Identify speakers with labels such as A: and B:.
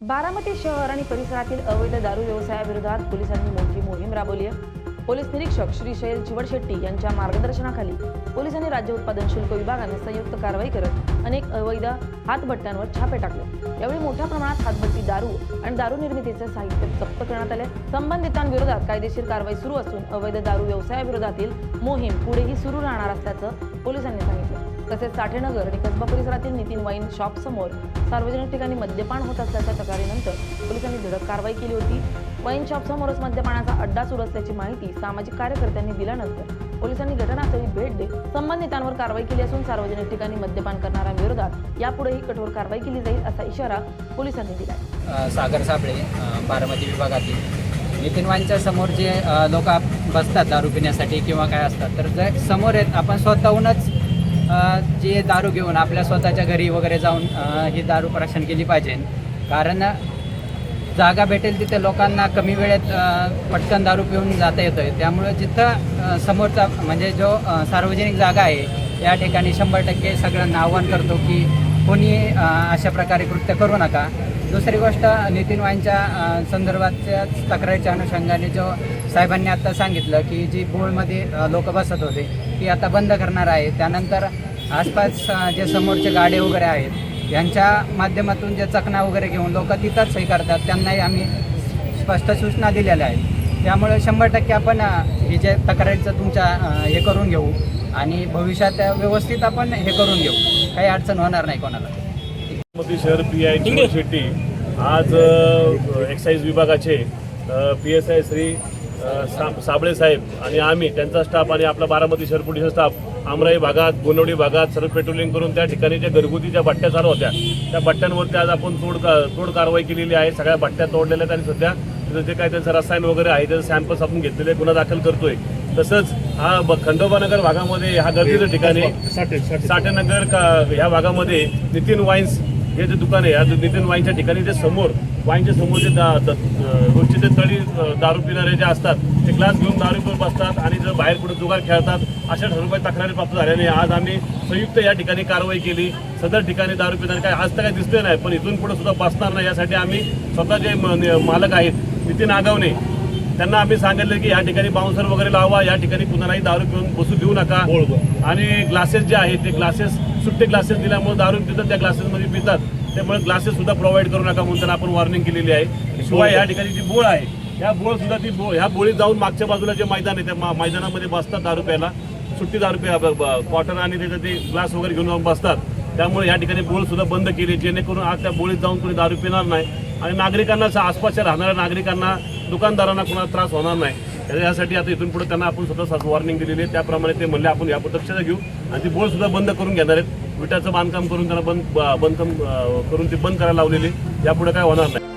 A: बारामती शहर आणि परिसरातील अवैध दारू व्यवसायाविरोधात पोलिसांनी मोठी मोहीम राबवली आहे। पोलीस निरीक्षक श्री शैल चिवडशेट्टी यांच्या मार्गदर्शनाखाली पोलिसांनी राज्य उत्पादन शुल्क विभागाने संयुक्त कारवाई करत अनेक अवैध हातभट्ट्यांवर छापे टाकले। यावेळी मोठ्या प्रमाणात हातभट्टी दारू आणि दारू निर्मितीचे साहित्य जप्त करण्यात आले। संबंधितांविरोधात कायदेशीर कारवाई सुरू असून अवैध दारू व्यवसायाविरोधातील मोहीम पुढेही सुरू राहणार असल्याचं पोलिसांनी सांगितलं। तसेच साठेनगर आणि कसबा परिसरातील नितीन वाईन शॉप समोर सार्वजनिक ठिकाणी मद्यपान होत असल्याच्या तक्रारीनंतर पोलिसांनी धडक कारवाई केली होती। वाईन शॉप समोरच मद्यपानाचा अड्डा सुरू असल्याची माहिती सामाजिक कार्यकर्त्यांनी दिल्यानंतर पोलिसांनी घटनास्थळी भेट देत संबंधितांवर कारवाई केली असून सार्वजनिक ठिकाणी मद्यपान करणाऱ्यांविरोधात यापुढेही कठोर कारवाई केली जाईल असा इशारा पोलिसांनी दिला।
B: सागर साबळे बारामती विभागातील नितीन वाईनच्या समोर जे लोक बसतात दारू पिण्यासाठी किंवा काय असतात तर जे समोर आहेत आपण स्वतःहूनच जे दारू घेऊन आपल्या स्वतःच्या घरी वगैरे जाऊन ही दारू प्राशन केली पाहिजे। कारण जागा भेटेल तिथे लोकांना कमी वेळेत पटकन दारू पिऊन जाता येतोय। त्यामुळे जिथं समोरचा म्हणजे जो सार्वजनिक जागा आहे या ठिकाणी 100% सगळ्यांना आव्हान करतो की कोणी अशा प्रकारे कृत्य करू नका। दुसरी गोष्ट नितीन वाईनच्या संदर्भातच्या तक्रारीच्या अनुषंगाने जो साहेबांनी आता सांगितलं की जी बोळमध्ये लोक बसत होते ती आता बंद करणार आहे। त्यानंतर आसपास जे समोरचे गाडे वगैरे आहेत यांच्या माध्यमातून जे चकना वगैरे घेऊन लोक तिथंच हे करतात त्यांनाही आम्ही स्पष्ट सूचना दिलेल्या आहेत। त्यामुळे 100% आपण हे जे तक्रारीचं तुमच्या हे करून घेऊ आणि भविष्यात व्यवस्थित आपण हे करून घेऊ, काही अडचण होणार नाही कोणाला।
C: बारामती शहर PI चिवडशेट्टी आज एक्साईज विभागाचे PSI श्री साबळे साहेब आणि आम्ही त्यांचा स्टाफ आणि आपला बारामती शहर पोलीस स्टाफ आमराई भागात गोनवडी भागात सर्व पेट्रोलिंग करून त्या ठिकाणी ज्या घरगुती भट्ट्या चालू होत्या त्या भट्ट्यांवरती आज आपण तोड कारवाई केलेली आहे। सगळ्या भट्ट्या तोडलेल्या आहेत आणि सध्या जे काय त्यांचं रसायन वगैरे आहे त्याचं सॅम्पल्स आपण घेतलेले गुन्हा दाखल करतोय। तसंच हा खंडोबानगर भागामध्ये हा गर्दीचं ठिकाणी साठेनगर ह्या भागामध्ये नितीन वाईन्स हे जे दुकान आहे या नितीन वाईनच्या ठिकाणी जे समोर वाईनच्या समोर जे रोजचे जे तळी दारू पिणारे जे असतात ते ग्लास घेऊन दारू पिऊन बसतात आणि जर बाहेर कुठे जुगार खेळतात अशा रुपये तक्रारी प्राप्त झाल्याने आज आम्ही संयुक्त या ठिकाणी कारवाई केली। सदर ठिकाणी दारू पिणारे काय आज तर काही दिसले नाही पण इथून पुढे सुद्धा बसणार नाही यासाठी आम्ही स्वतः जे मालक आहेत नितीन आगावणे त्यांना आम्ही सांगितलं की या ठिकाणी बाउन्सर वगैरे लावा, या ठिकाणी कुणालाही दारू पिऊन बसू देऊ नका आणि ग्लासेस जे आहेत ते ग्लासेस सुट्टे ग्लासेस दिल्यामुळे दारू पितात त्या ग्लासेसमध्ये पितात त्यामुळे ग्लासेस सुद्धा प्रोव्हाइड करू नका म्हणून त्यांना आपण वॉर्निंग केलेली आहे। शिवाय या ठिकाणी जी बोळ आहे या बोळ सुद्धा ती ह्या बोळीत जाऊन मागच्या बाजूला जे मैदान आहे त्या मैदानामध्ये बसतात दारू प्यायला, सुट्टी दारू प्या क्वार्टर आणि त्याचं ते ग्लास वगैरे घेऊन जाऊन बसतात। त्यामुळे या ठिकाणी बोळ सुद्धा बंद केली जेणेकरून आज त्या बोळीत जाऊन कोणी दारू पिणार नाही आणि नागरिकांना आसपासच्या राहणाऱ्या नागरिकांना दुकानदारांना कोणाला त्रास होणार नाही। यासाठी आता इथून पुढे त्यांना आपण स्वतः वॉर्निंग दिलेली आहे। त्याप्रमाणे ते म्हणले आपण या दक्षता घेऊ आणि ती बोळ सुद्धा बंद करून घेणार आहेत। विटाचं बांधकाम करून त्यांना बंद करून ती बंद करायला लावलेली, यापुढे काय होणार नाही।